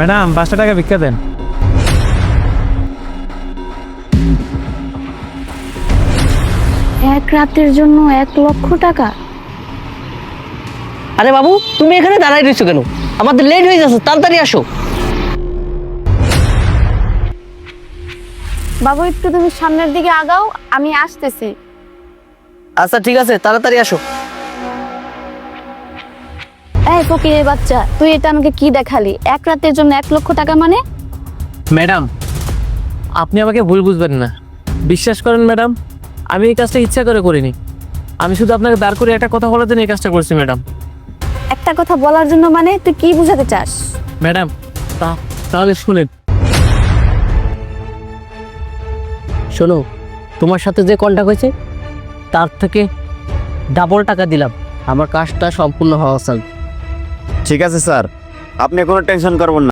Madam 500 টাকা ভিক্ষা দেন। এক রাতের জন্য 1,00,000 টাকা? আরে বাবু, তুমি এখানে দাঁড়াই রয়েছো কেন? আমাদের লেট হয়ে যাচ্ছে, তাড়াতাড়ি আসো। বাবু একটু তুমি সামনের দিকে আগাও, আমি আসতেছি। আচ্ছা ঠিক আছে, তাড়াতাড়ি আসো। এই ফকিরের বাচ্চা, তুই এটা আমাকে কি দেখালি? এক রাতের জন্য 1,00,000 টাকা মানে? ম্যাডাম, আপনি আমাকে ভুল বুঝবেন না। বিশ্বাস করেন ম্যাডাম, আমি এই কাজটা ইচ্ছা করে করিনি। আমি শুধু আপনাকে দাঁড় করে একটা কথা বলার জন্য এই কাজটা করছি ম্যাডাম। একটা কথা বলার জন্য মানে তুই কি বোঝাতে চাস? ম্যাডাম, তাহলে শুনেন। শোনো, তোমার সাথে যে কন্ট্যাক্ট হয়েছে তার থেকে ডাবল টাকা দিলাম। আমার কাজটা সম্পূর্ণ হওয়া চাই। ঠিক আছে স্যার, আপনি কোনো টেনশন করবেন না।